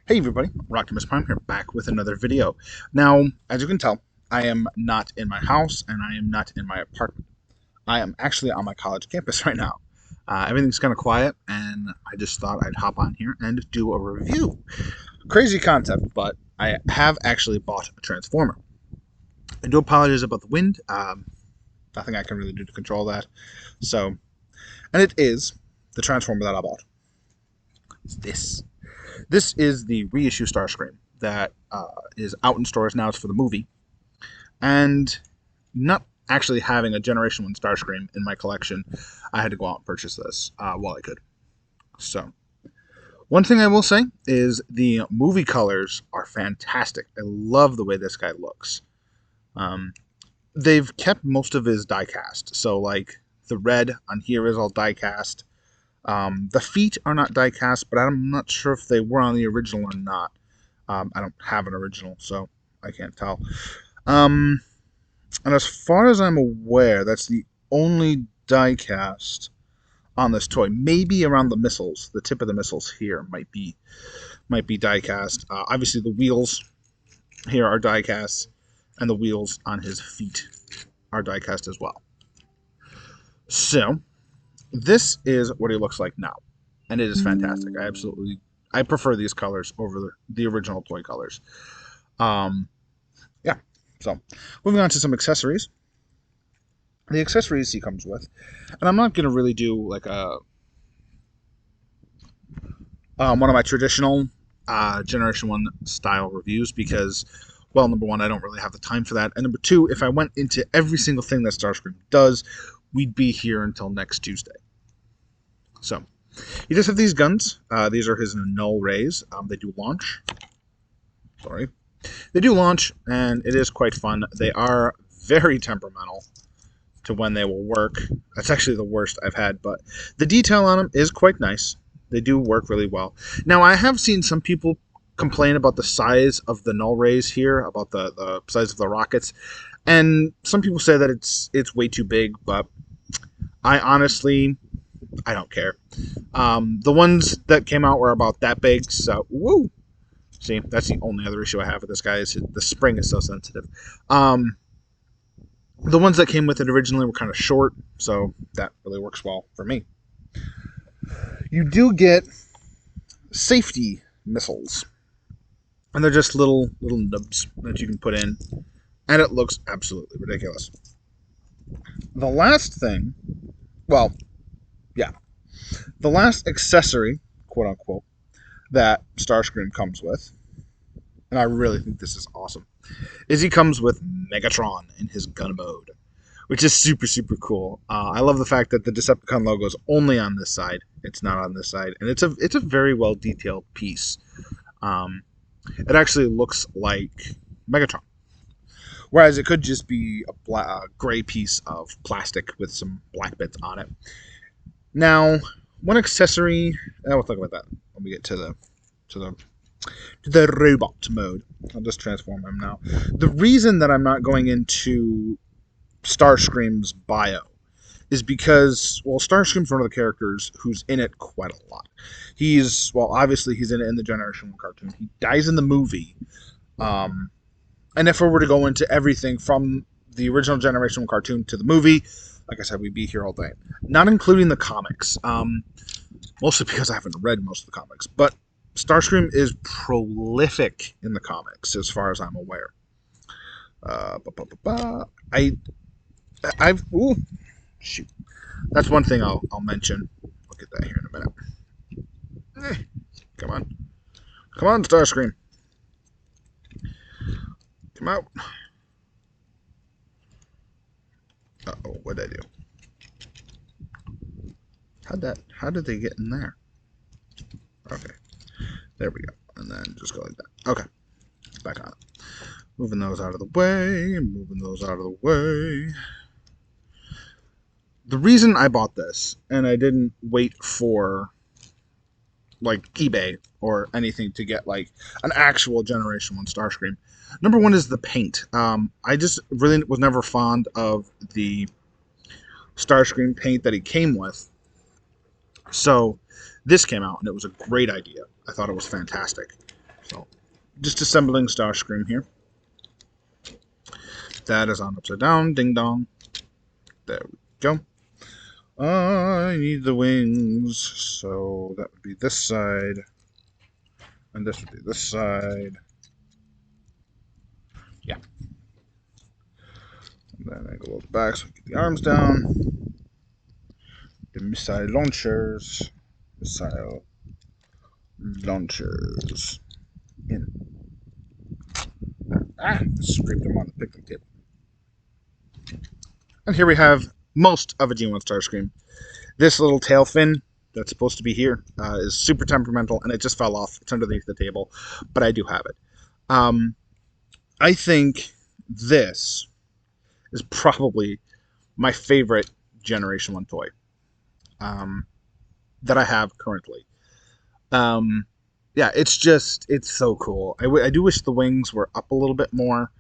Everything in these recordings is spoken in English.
Hey everybody, Rocktimus Prime here, back with another video. Now, as you can tell, I am not in my house and I am not in my apartment. I am actually on my college campus right now. Everything's kind of quiet, and I just thought I'd hop on here and do a review. Crazy concept, but I have actually bought a Transformer. I do apologize about the wind. Nothing I can really do to control that. So, and it is the Transformer that I bought. It's this. This is the reissue Starscream that is out in stores now. It's for the movie. And not actually having a Generation 1 Starscream in my collection, I had to go out and purchase this while I could. So, one thing I will say is the movie colors are fantastic. I love the way this guy looks. They've kept most of his die cast. So, like, the red on here is all die cast. The feet are not die cast, but I'm not sure if they were on the original or not. I don't have an original, so I can't tell. And as far as I'm aware, that's the only die cast on this toy. Maybe around the missiles, the tip of the missiles here might be die cast. Obviously, the wheels here are die cast, and the wheels on his feet are die cast as well. So, this is what he looks like now, and it is fantastic. I prefer these colors over the original toy colors. Yeah, so moving on to some accessories. The accessories he comes with, and I'm not going to really do like one of my traditional Generation 1 style reviews because, well, number one, I don't really have the time for that, and number two, if I went into every single thing that Starscream does, we'd be here until next Tuesday. So, he does have these guns. These are his null rays. They do launch. Sorry. They do launch, and it is quite fun. They are very temperamental to when they will work. That's actually the worst I've had, but the detail on them is quite nice. They do work really well. Now, I have seen some people complain about the size of the null rays here, about the size of the rockets, and some people say that it's way too big, but I honestly, I don't care. The ones that came out were about that big, so woo. See, that's the only other issue I have with this guy is the spring is so sensitive. The ones that came with it originally were kind of short, so that really works well for me. You do get safety missiles, and they're just little nubs that you can put in, and it looks absolutely ridiculous. The last thing, well, yeah, the last accessory, quote unquote, that Starscream comes with, and I really think this is awesome, is he comes with Megatron in his gun mode, which is super, super cool. I love the fact that the Decepticon logo is only on this side. It's not on this side, and it's a very well detailed piece. It actually looks like Megatron, whereas it could just be a gray piece of plastic with some black bits on it. Now, one accessory. We'll talk about that when we get to the robot mode. I'll just transform him now. The reason that I'm not going into Starscream's bio is because, well, Starscream's one of the characters who's in it quite a lot. Obviously he's in it in the Generation 1 cartoon. He dies in the movie. And if I were to go into everything from the original Generation 1 cartoon to the movie, like I said, we'd be here all day. Not including the comics. Mostly because I haven't read most of the comics. But Starscream is prolific in the comics, as far as I'm aware. Ooh, shoot. That's one thing I'll mention. We'll get that here in a minute. Come on. Come on, Starscream. Come out. Uh-oh, what'd I do? How did they get in there? Okay. There we go. And then just go like that. Okay. Back on it. Moving those out of the way. Moving those out of the way. The reason I bought this, and I didn't wait for like eBay or anything to get like an actual Generation 1 Starscream. Number one is the paint. I just really was never fond of the Starscream paint that he came with. So this came out, and it was a great idea. I thought it was fantastic. So, just assembling Starscream here. That is on upside down. Ding dong. There we go. I need the wings, so that would be this side, and this would be this side. Yeah. And then I go back so I get the arms down. The missile launchers. Missile launchers. In. Scraped them on the picnic table. And here we have most of a G1 Starscream. This little tail fin that's supposed to be here is super temperamental, and it just fell off. It's underneath the table, but I do have it. I think this is probably my favorite Generation 1 toy that I have currently. Yeah, it's so cool. I do wish the wings were up a little bit more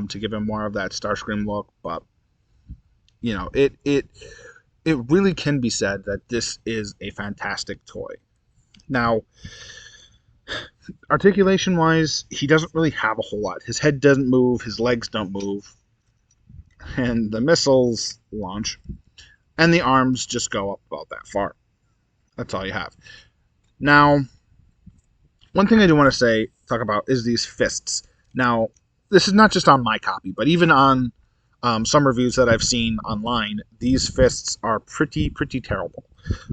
to give him more of that Starscream look, but you know, it really can be said that this is a fantastic toy. Now, articulation-wise, he doesn't really have a whole lot. His head doesn't move, his legs don't move, and the missiles launch, and the arms just go up about that far. That's all you have. Now, one thing I do want to talk about is these fists. Now, this is not just on my copy, but even on some reviews that I've seen online, these fists are pretty terrible.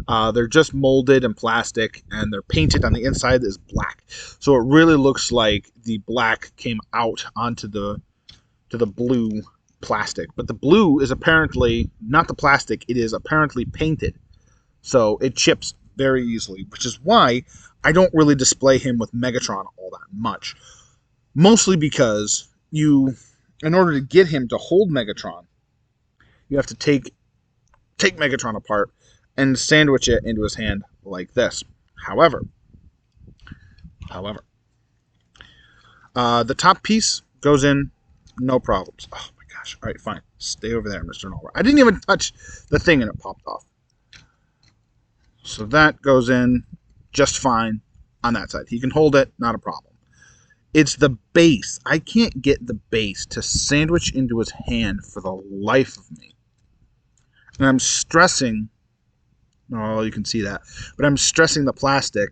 They're just molded in plastic, and they're painted on the inside is black. So it really looks like the black came out onto the blue plastic. But the blue is apparently not the plastic, it is apparently painted. So it chips very easily, which is why I don't really display him with Megatron all that much. Mostly because in order to get him to hold Megatron, you have to take Megatron apart and sandwich it into his hand like this. However, the top piece goes in, no problems. Oh my gosh. All right, fine. Stay over there, Mr. Nolwer. I didn't even touch the thing and it popped off. So that goes in just fine on that side. He can hold it, not a problem. It's the base. I can't get the base to sandwich into his hand for the life of me. And I'm stressing, oh, you can see that, but I'm stressing the plastic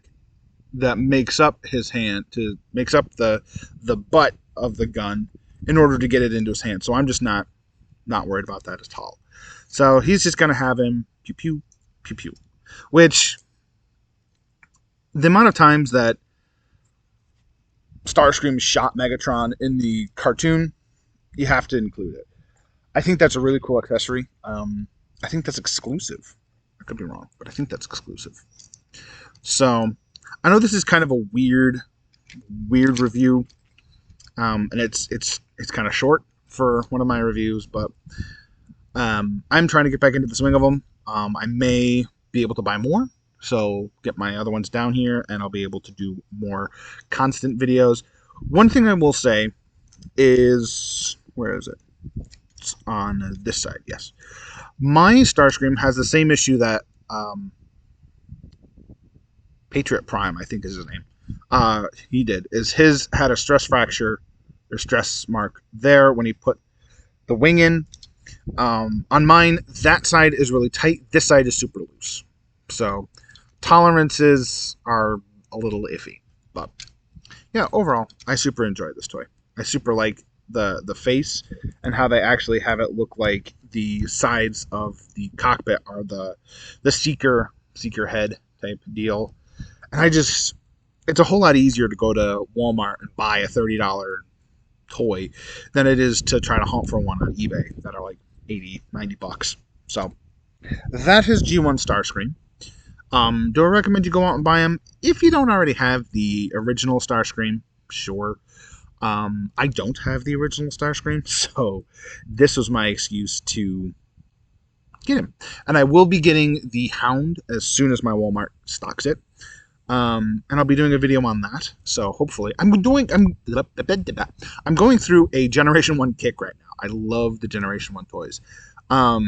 that makes up his hand, makes up the butt of the gun in order to get it into his hand. So I'm just not worried about that at all. So he's just going to have him pew, pew, pew, pew. Which, the amount of times that Starscream shot Megatron in the cartoon, you have to include it. I think that's a really cool accessory. I think that's exclusive. I could be wrong, but I think that's exclusive. So, I know this is kind of a weird review, and it's kind of short for one of my reviews, but I'm trying to get back into the swing of them. I may be able to buy more, so get my other ones down here, and I'll be able to do more constant videos. One thing I will say is, where is it? It's on this side, yes. My Starscream has the same issue that Patriot Prime, I think is his name, he did. Is his had a stress fracture, or stress mark there when he put the wing in. On mine, that side is really tight. This side is super loose. So tolerances are a little iffy. But yeah, overall, I super enjoy this toy. I super like the face and how they actually have it look like the sides of the cockpit are the seeker head type deal. And it's a whole lot easier to go to Walmart and buy a $30 toy than it is to try to hunt for one on eBay that are like 80, 90 bucks. So that is G1 Starscream. Do I recommend you go out and buy them? If you don't already have the original Starscream, sure. I don't have the original Starscream, so this was my excuse to get him. And I will be getting the Hound as soon as my Walmart stocks it. And I'll be doing a video on that. So hopefully, I'm going through a Generation 1 kick right now. I love the Generation 1 toys. I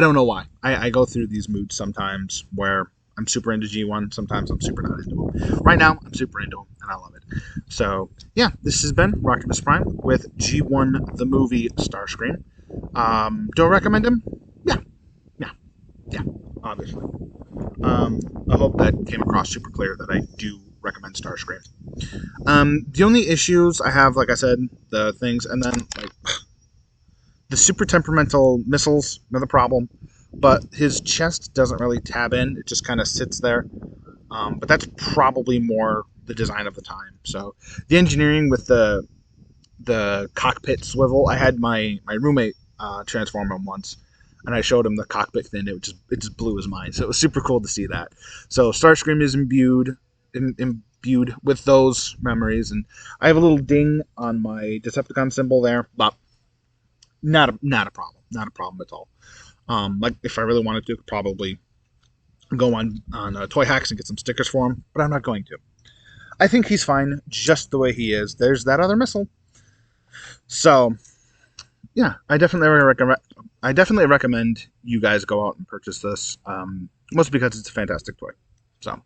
don't know why. I go through these moods sometimes where I'm super into G1, sometimes I'm super not into them. Right now, I'm super into them, and and I love it. So, yeah, this has been Rocktimus Prime with G1 the movie Starscream. Do I recommend him? Yeah, yeah, yeah, obviously. I hope that came across super clear that I do recommend Starscream. The only issues I have, like I said, the things, and then like the super temperamental missiles, another problem. But his chest doesn't really tab in; it just kind of sits there. But that's probably more the design of the time. So the engineering with the cockpit swivel, I had my roommate transform him once, and I showed him the cockpit thing. It just blew his mind. So it was super cool to see that. So Starscream is imbued with those memories, and I have a little ding on my Decepticon symbol there, but not a problem, not a problem at all. Like if I really wanted to, probably go on Toy Hacks and get some stickers for him, but I'm not going to. I think he's fine just the way he is. There's that other missile. So yeah, I definitely recommend you guys go out and purchase this. Mostly because it's a fantastic toy. So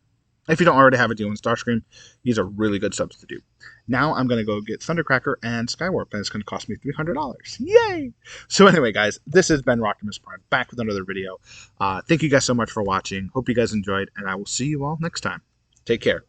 if you don't already have a deal in Starscream, he's a really good substitute. Now I'm gonna go get Thundercracker and Skywarp, and it's gonna cost me $300. Yay! So anyway, guys, this has been Rocktimus Prime, back with another video. Thank you guys so much for watching. Hope you guys enjoyed, and I will see you all next time. Take care.